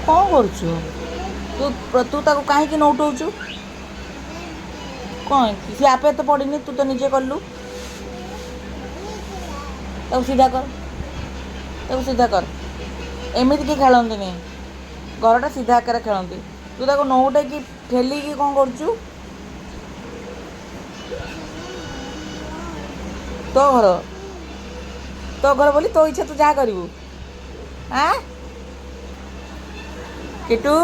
କ'ଣ କରୁଛୁ ତୁ ତାକୁ କାହିଁକି ନଉଟଉଛୁ? କ'ଣ ସେ ଆପେ ଏତେ ପଡ଼ିନି, ତୁ ତ ନିଜେ କଲୁ। ତାକୁ ସିଧା କର, ତାକୁ ସିଧା କର। ଏମିତି କି ଖେଳନ୍ତିନି, ଘରଟା ସିଧା ଆକାରରେ ଖେଳନ୍ତି। ତୁ ତାକୁ ନଉଟେଇକି ଠେଲିକି କ'ଣ କରୁଛୁ? ତୋ ଘର ବୋଲି ତୋ ଇଚ୍ଛା, ତୁ ଯାହା କରିବୁ। ଆଁ କିଟୁ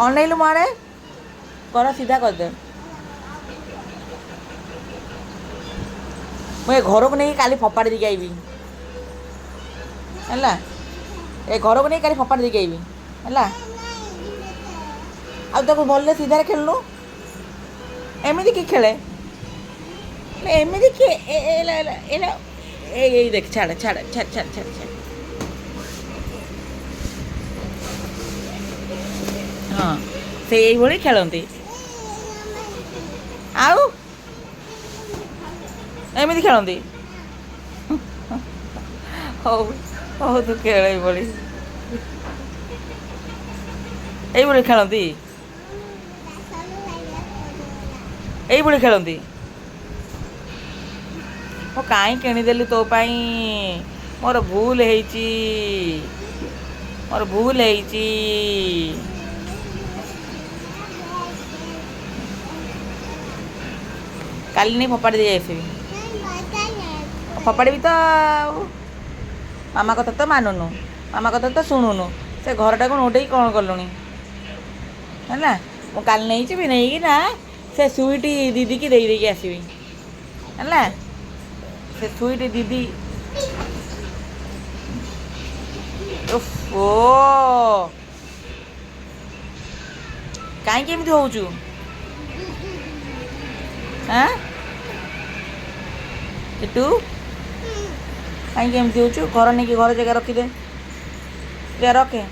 ଅନେଇଲୁ ମୋ ଆଡ଼େ, କର ସିଧା କରିଦେ। ମୁଁ ଏ ଘରକୁ ନେଇକି କାଲି ଫୋପାଡ଼ି ଦେଇକି ଆଇବି ହେଲା। ଏ ଘରକୁ ନେଇ କାଲି ଫୋପାଡ଼ି ଦେଇକି ଆଇବି ହେଲା। ଆଉ ତାକୁ ଭଲରେ ସିଧାରେ ଖେଳୁନୁ। ଏମିତି କି ଖେଳେ, ଏମିତି କି ଏଇ ଦେଖ, ଛାଡ଼ ଛାଡ଼ ଛାଡ଼ ଛାଡ଼ ଛାଡ଼ ଛାଡ଼। ହଁ, ସେ ଏଇଭଳି ଖେଳନ୍ତି। ଆଉ ଏମିତି ଖେଳନ୍ତି। ହଉ ହଉ, ତୁ ଖେଳ ଏଇଭଳି ଖେଳନ୍ତି, ଏଇଭଳି ଖେଳନ୍ତି। ମୁଁ କାହିଁ କିଣିଦେଲି ତୋ ପାଇଁ? ମୋର ଭୁଲ ହେଇଛି, ମୋର ଭୁଲ ହେଇଛି। କାଲି ନେଇ ଫୋପାଡ଼ି ଦେଇ ଆସିବି। ଫୋପାଡ଼ିବି ତ ଆଉ। ମାମା କଥା ତ ମାନୁନୁ, ମାମା କଥା ତ ଶୁଣୁନୁ। ସେ ଘରଟାକୁ ନଉଟେଇକି କ'ଣ କଲୁଣି ହେଲା। ମୁଁ କାଲି ନେଇଯିବି, ନେଇକି ନା ସେ ସୁଇଟି ଦିଦିକି ଦେଇକି ଆସିବି ହେଲା। ସେ ସୁଇଟି ଦିଦି, ଓହୋ, କାହିଁକି ଏମିତି ହଉଛୁ? ଆଁ କିଟୁ, କାହିଁକି ଏମିତି ହେଉଛୁ? ଘର ନେଇକି ଘର ଜାଗା ରଖିଦେ, ଯା ରଖେ।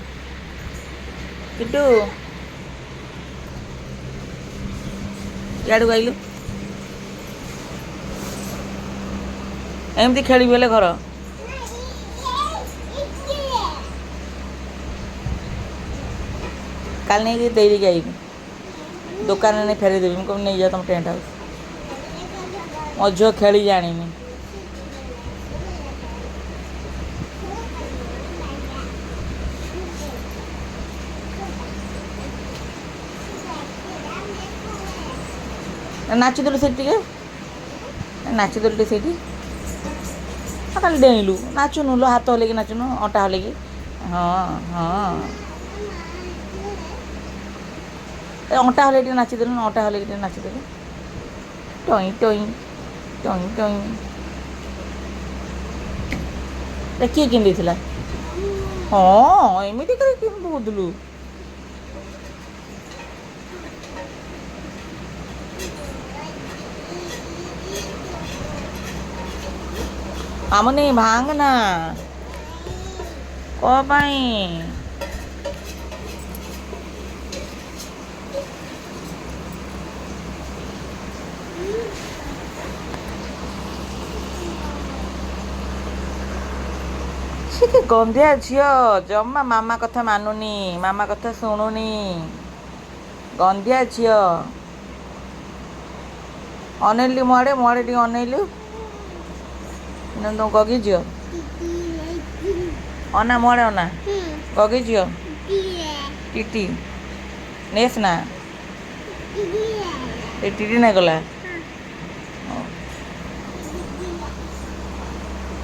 କିଟୁ, ଇଆଡ଼କୁ ଆଇଲୁ। ଏମିତି ଖେଳିବି ହେଲେ ଘର। କାଲି ନେଇକି ଦେଇକି ଆଇବି, ଦୋକାନରେ ନେଇ ଫେରେଇଦେବି। ମୁଁ କହିବି ନେଇଯାଅ ତୁମ ଟେଣ୍ଟ ହାଉସ୍। ମୋ ଝିଅ ଖେଳି ଜାଣିନି। ନାଚିଦେଲୁ ସେଇଠି ଟିକେ, ନାଚିଦେଲୁ ଟିକେ ସେଇଠି। ଖାଲି ଡେଇଁଲୁ, ନାଚୁନୁ ଲୋ, ହାତ ହଲେଇକି ନାଚୁନୁ, ଅଣ୍ଟା ହଲେଇକି। ହଁ ହଁ, ଅଣ୍ଟା ହଲେଇ ଟିକେ ନାଚିଦେଲୁ, ଅଣ୍ଟା ହଲେଇକି ଟିକେ ନାଚିଦେଲୁ। ଟଇଁ ଟଇଁ ଟଇଁ ଟଇଁ। କିଏ କିଣିଦେଇଥିଲା? ହଁ, ଏମିତି କରି କେମିତି ବୁଝିଲୁ? ଆମନି ଭାଙ୍ଗ ନା, କ'ଣ ପାଇଁ? ସେ କି ଗନ୍ଧିଆ ଝିଅ, ଜମା ମାମା କଥା ମାନୁନି, ମାମା କଥା ଶୁଣୁନି। ଗନ୍ଧିଆ ଝିଅ। ଅନେଇଲି ମୋ ଆଡ଼େ ଟିକେ ଅନେଇଲୁ। ତମ ଗଗି ଝିଅ, ଅନା ମୋ ଆଡ଼େ ଅନା। ଗଗି ଝିଅ, ଟିଟି ନେସ୍ ନା, ଏ ଟିଟି ନା ଗଲା।